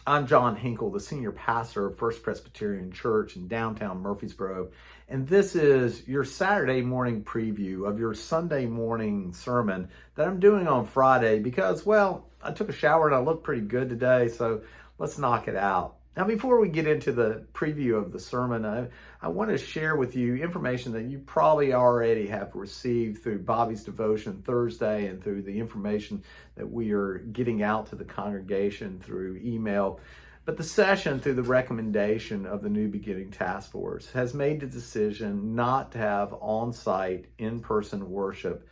I'm John Hinkle, the senior pastor of First Presbyterian Church in downtown Murfreesboro, and this is your Saturday morning preview of your Sunday morning sermon that I'm doing on Friday because, well, I took a shower and I look pretty good today, so let's knock it out. Now, before we get into the preview of the sermon, I want to share with you information that you probably already have received through Bobby's Devotion Thursday and through the information that we are getting out to the congregation through email. But the session, through the recommendation of the New Beginning Task Force, has made the decision not to have on-site, in-person worship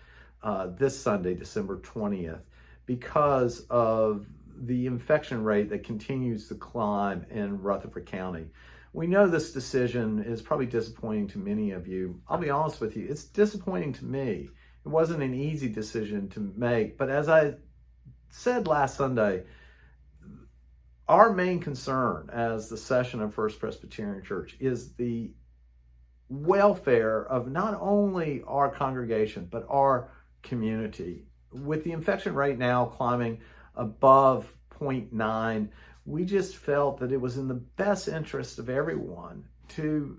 this Sunday, December 20th, because of the infection rate that continues to climb in Rutherford County. We know this decision is probably disappointing to many of you. I'll be honest with you, it's disappointing to me. It wasn't an easy decision to make, but as I said last Sunday, our main concern as the session of First Presbyterian Church is the welfare of not only our congregation, but our community. With the infection rate now climbing above 0.9, we just felt that it was in the best interest of everyone to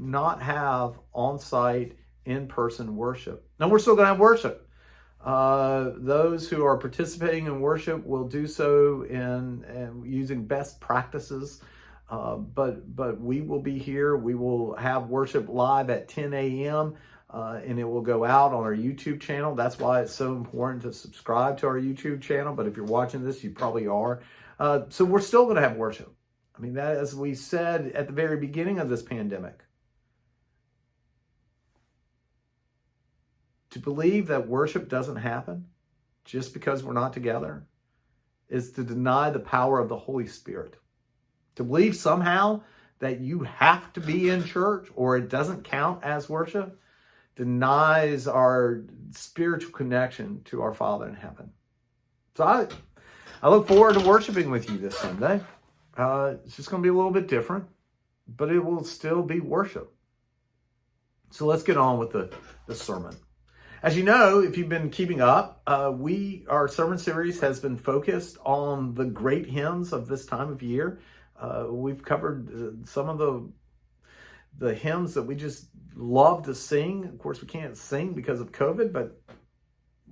not have on-site, in-person worship. Now, we're still going to have worship. Those who are participating in worship will do so in using best practices. But we will be here. We will have worship live at 10 a.m. And it will go out on our YouTube channel. That's why it's so important to subscribe to our YouTube channel. But if you're watching this, you probably are. So we're still going to have worship. I mean, that, as we said at the very beginning of this pandemic, to believe that worship doesn't happen just because we're not together is to deny the power of the Holy Spirit. To believe somehow that you have to be in church or it doesn't count as worship denies our spiritual connection to our Father in heaven. So I look forward to worshiping with you this Sunday. It's just going to be a little bit different, but it will still be worship. So let's get on with the sermon. As you know, if you've been keeping up, our sermon series has been focused on the great hymns of this time of year. We've covered some of the hymns that we just love to sing. Of course, we can't sing because of COVID, but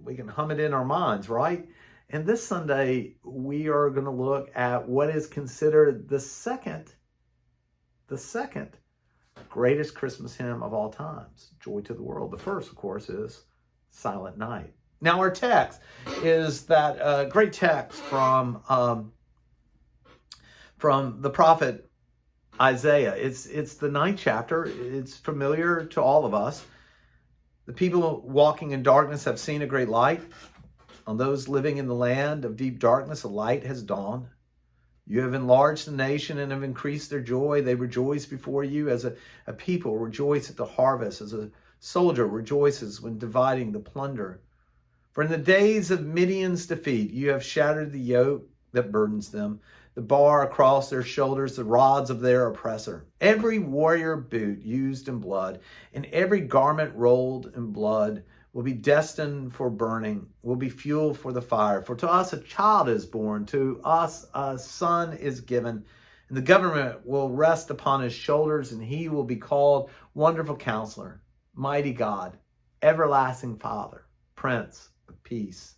we can hum it in our minds, right? And this Sunday, we are going to look at what is considered the second greatest Christmas hymn of all times, Joy to the World. The first, of course, is Silent Night. Now, our text is that great text from the prophet Isaiah. It's the 9th chapter. It's familiar to all of us. The people walking in darkness have seen a great light. On those living in the land of deep darkness, a light has dawned. You have enlarged the nation and have increased their joy. They rejoice before you as a people rejoice at the harvest, as a soldier rejoices when dividing the plunder. For in the days of Midian's defeat, you have shattered the yoke that burdens them, the bar across their shoulders, the rods of their oppressor. Every warrior boot used in blood, and every garment rolled in blood will be destined for burning, will be fuel for the fire. For to us a child is born, to us a son is given, and the government will rest upon his shoulders, and he will be called Wonderful Counselor, Mighty God, Everlasting Father, Prince of Peace.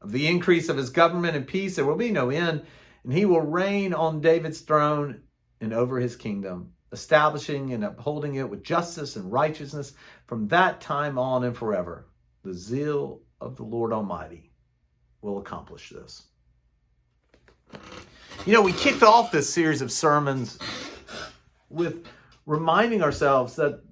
Of the increase of his government and peace there will be no end, and he will reign on David's throne and over his kingdom, establishing and upholding it with justice and righteousness from that time on and forever. The zeal of the Lord Almighty will accomplish this. You know, we kicked off this series of sermons with reminding ourselves that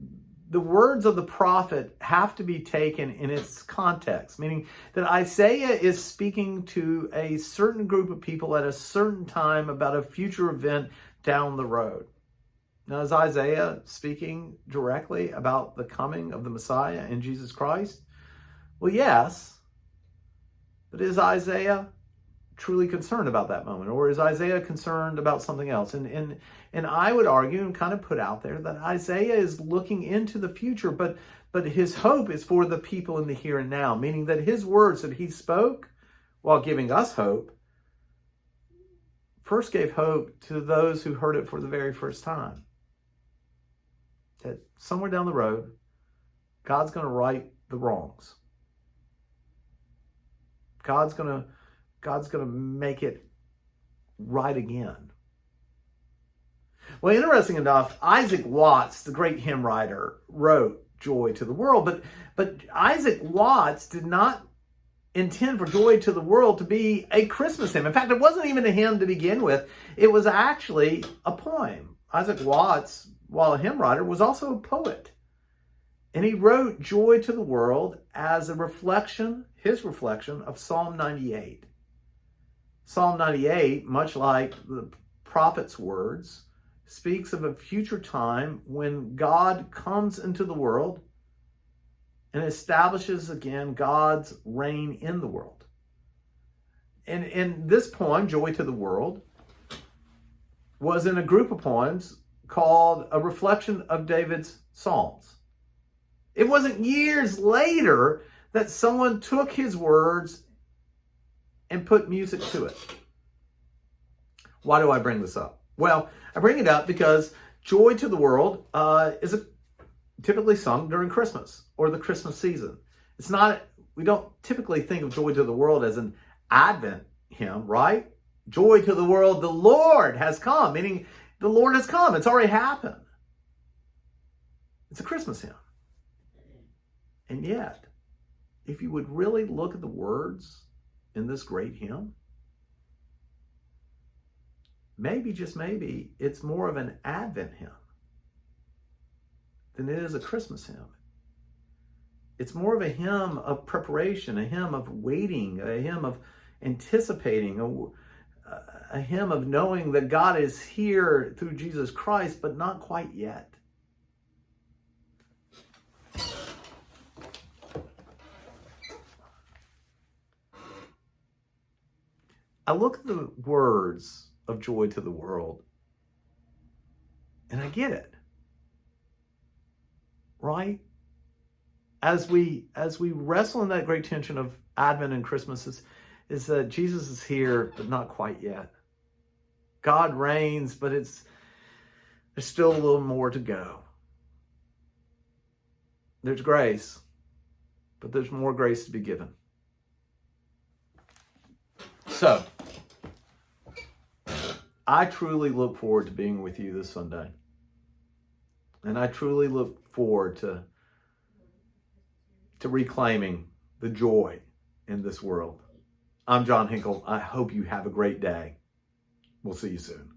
the words of the prophet have to be taken in its context, meaning that Isaiah is speaking to a certain group of people at a certain time about a future event down the road. Now, is Isaiah speaking directly about the coming of the Messiah in Jesus Christ? Well, yes. But is Isaiah truly concerned about that moment? Or is Isaiah concerned about something else? And I would argue and kind of put out there that Isaiah is looking into the future, but his hope is for the people in the here and now, meaning that his words that he spoke while giving us hope first gave hope to those who heard it for the very first time. That somewhere down the road, God's going to right the wrongs. God's going to make it right again. Well, interesting enough, Isaac Watts, the great hymn writer, wrote Joy to the World, but Isaac Watts did not intend for Joy to the World to be a Christmas hymn. In fact, it wasn't even a hymn to begin with. It was actually a poem. Isaac Watts, while a hymn writer, was also a poet. And he wrote Joy to the World as a reflection, his reflection of Psalm 98. Psalm 98, much like the prophet's words, speaks of a future time when God comes into the world and establishes again God's reign in the world. And in this poem, Joy to the World, was in a group of poems called A Reflection of David's Psalms. It wasn't years later that someone took his words and put music to it. Why do I bring this up? Well, I bring it up because Joy to the World is typically sung during Christmas or the Christmas season. It's not, we don't typically think of Joy to the World as an Advent hymn, right? Joy to the world, the Lord has come, meaning the Lord has come. It's already happened. It's a Christmas hymn. And yet, if you would really look at the words in this great hymn, maybe, just maybe, it's more of an Advent hymn than it is a Christmas hymn. It's more of a hymn of preparation, a hymn of waiting, a hymn of anticipating, a hymn of knowing that God is here through Jesus Christ, but not quite yet. I look at the words of Joy to the World, and I get it, right? As we wrestle in that great tension of Advent and Christmas, is that Jesus is here, but not quite yet. God reigns, but there's still a little more to go. There's grace, but there's more grace to be given. So, I truly look forward to being with you this Sunday. And I truly look forward to reclaiming the joy in this world. I'm John Hinkle. I hope you have a great day. We'll see you soon.